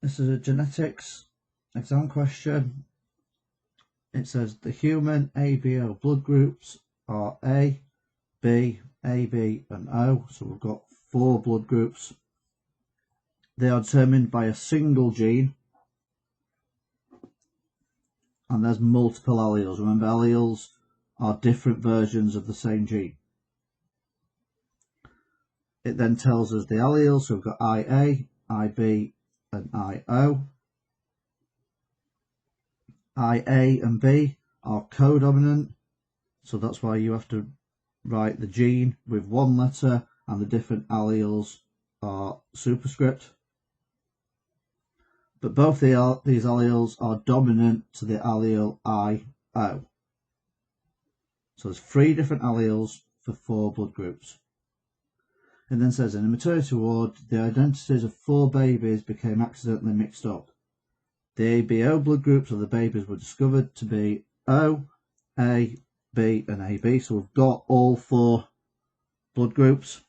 This is a genetics exam question. It says the human ABO blood groups are A, B, AB and O. So we've got 4 blood groups. They are determined by a single gene. And there's multiple alleles. Remember, alleles are different versions of the same gene. It then tells us the alleles. So we've got IA, IB and IO. IA and B are codominant, so that's why you have to write the gene with one letter and the different alleles are superscript. But both these alleles are dominant to the allele IO. So there's 3 different alleles for 4 blood groups. It then says in a maternity ward, the identities of 4 babies became accidentally mixed up. The ABO blood groups of the babies were discovered to be O, A, B and AB. So we've got all 4 blood groups.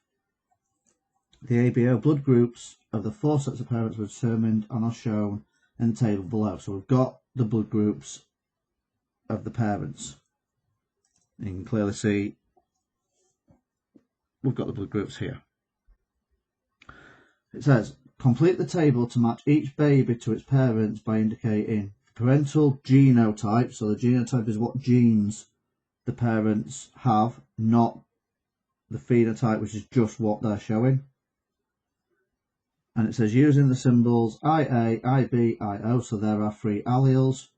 The ABO blood groups of the 4 sets of parents were determined and are shown in the table below. So we've got the blood groups of the parents. You can clearly see we've got the blood groups here. It says, complete the table to match each baby to its parents by indicating parental genotype. So the genotype is what genes the parents have, not the phenotype, which is just what they're showing. And it says using the symbols IA, IB, IO, so there are 3 alleles.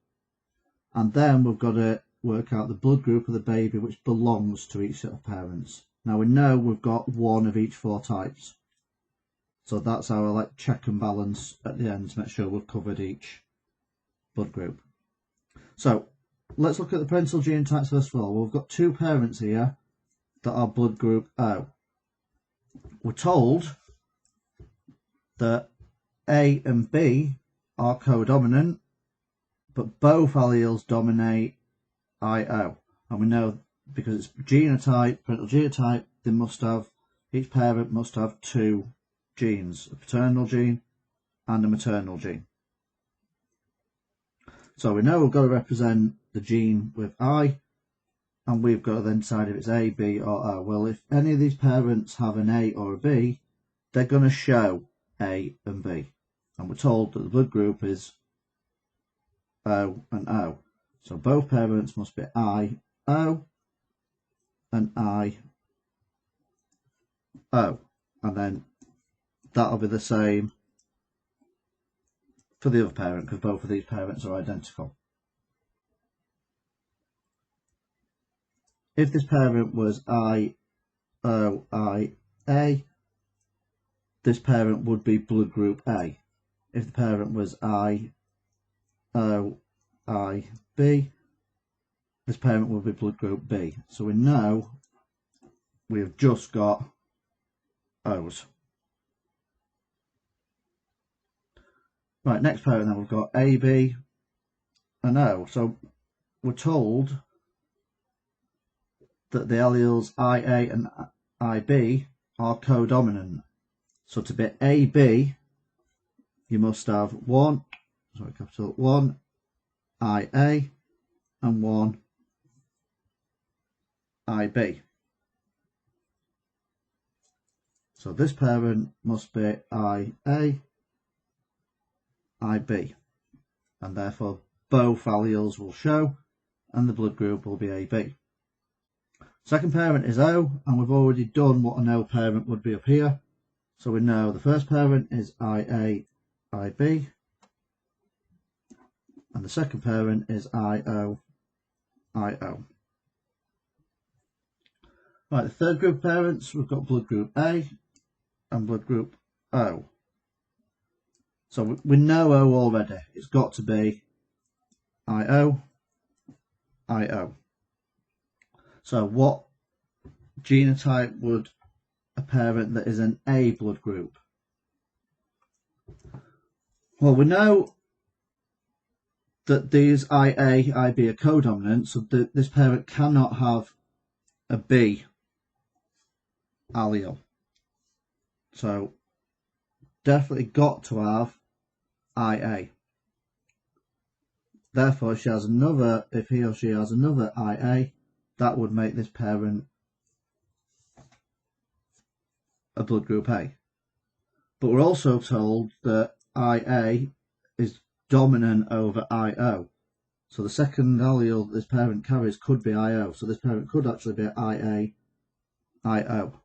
And then we've got to work out the blood group of the baby which belongs to each set of parents. Now we know we've got 1 of each 4 types. So that's our check and balance at the end to make sure we've covered each blood group. So let's look at the parental genotypes first of all. We've got 2 parents here that are blood group O. We're told that A and B are codominant, but both alleles dominate IO. And we know because it's genotype, parental genotype, each parent must have 2 genes, a paternal gene and a maternal gene. So we know we've got to represent the gene with I, and we've got to then decide if it's A, B or O. Well, if any of these parents have an A or a B, they're going to show A and B. And we're told that the blood group is O and O. So both parents must be IO and IO. And then that'll be the same for the other parent because both of these parents are identical. If this parent was IOIA, this parent would be blood group A. If the parent was IOIB, this parent would be blood group B. So we know we have just got O's. Right, next parent then we've got AB and O. So we're told that the alleles IA and IB are codominant. So to be AB, you must have one IA and 1 IB. So this parent must be IA, IB, and therefore both alleles will show and the blood group will be AB. Second parent is O, and we've already done what an O parent would be up here. So we know the first parent is IA, IB, and the second parent is IO, IO. Right, the third group of parents, we've got blood group A and blood group O. So we know O already. It's got to be IO, IO. So what genotype would a parent that is an A blood group? Well, we know that these IA, IB are codominant, so this parent cannot have a B allele. So definitely got to have IA. Therefore, if he or she has another IA, that would make this parent a blood group A. But we're also told that IA is dominant over IO. So the second allele that this parent carries could be IO. So this parent could actually be IA, IO.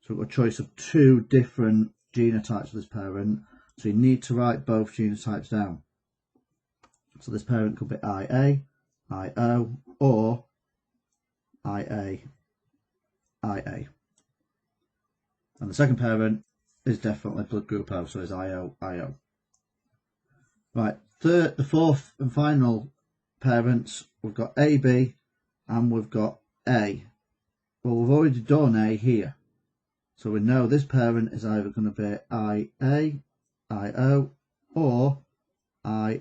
So we've got a choice of two different genotypes for this parent. So you need to write both genotypes down. So this parent could be IA, IO, or IA, IA. And the second parent is definitely blood group O, so it's IO, IO. Right, the fourth and final parents, we've got AB and we've got A. Well, we've already done A here. So we know this parent is either going to be IA, IO, or IA,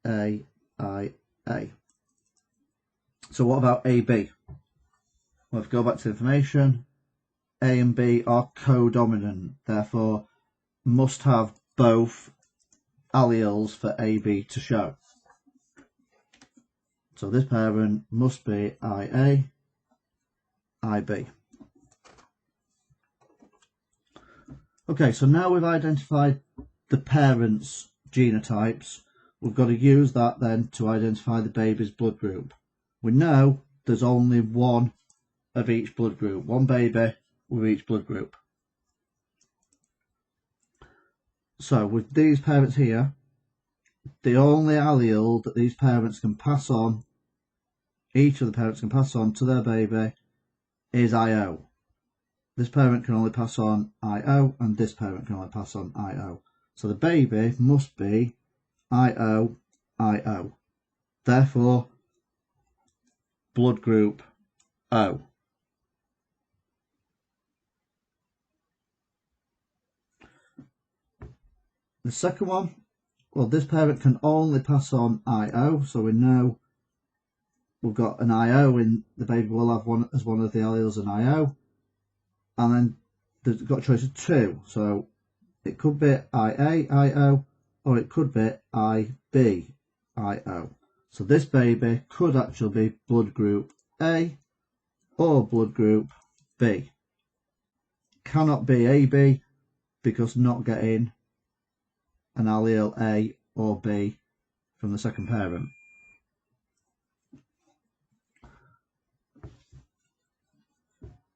IA. So what about AB? Well, if we go back to information, A and B are codominant, therefore must have both alleles for AB to show. So this parent must be IA, IB. Okay, so now we've identified the parents' genotypes, we've got to use that then to identify the baby's blood group. We know there's only one of each blood group, one baby with each blood group. So with these parents here, the only allele that these parents can pass on, each of the parents can pass on to their baby, is IO. This parent can only pass on IO and this parent can only pass on IO. So the baby must be IO, IO. Therefore, blood group O. The second one, well, this parent can only pass on IO, so we know we've got an IO in the baby will have one as one of the alleles an IO, and then there's got a choice of two, so it could be IA, IO, or it could be IB, IO. So this baby could actually be blood group A or blood group B. Cannot be AB because not getting an allele A or B from the second parent.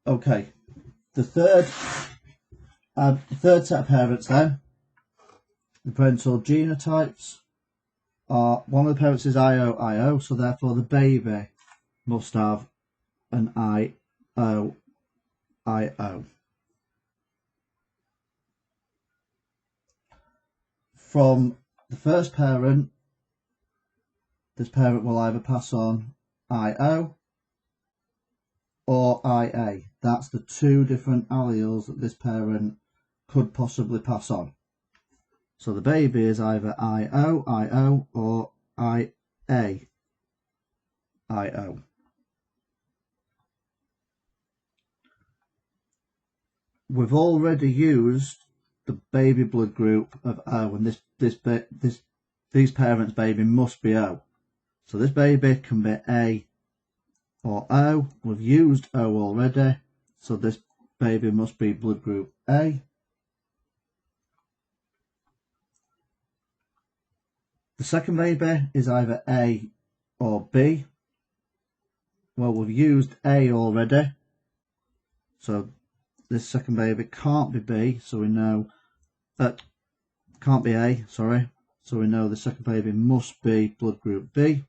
Okay, the third set of parents then, the parental genotypes are, one of the parents is IO, IO, so therefore the baby must have an IO, IO. From the first parent, this parent will either pass on IO or IA. That's the two different alleles that this parent could possibly pass on. So the baby is either IO, IO, or IA, IO. We've already used the baby blood group of O, and these parents' baby must be O. So this baby can be A or O. We've used O already, so this baby must be blood group A. The second baby is either A or B. Well, we've used A already, so this second baby can't be B, so we know that can't be A, sorry. So we know the second baby must be blood group B.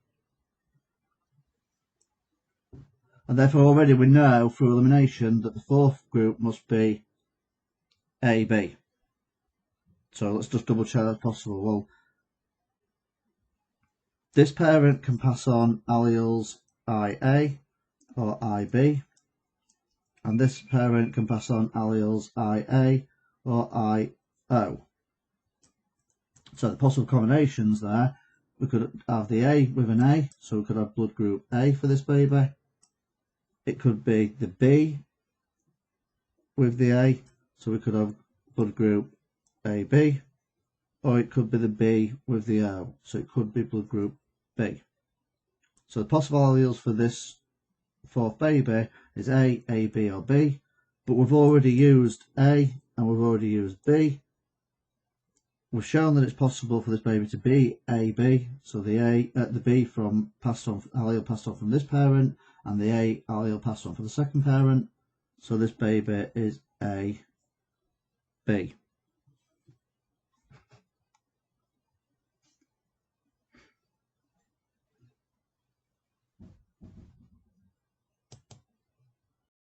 And therefore already we know through elimination that the fourth group must be AB. So let's just double check that's possible. Well, this parent can pass on alleles IA or IB, and this parent can pass on alleles IA or IO. So the possible combinations there, we could have the A with an A, so we could have blood group A for this baby. It could be the B with the A, so we could have blood group AB. or it could be the B with the O, so it could be blood group B. So the possible alleles for this fourth baby is A, B or B, but we've already used A and we've already used B. We've shown that it's possible for this baby to be AB, so the B from allele passed on from this parent, and the A allele passed on from the second parent. So this baby is AB.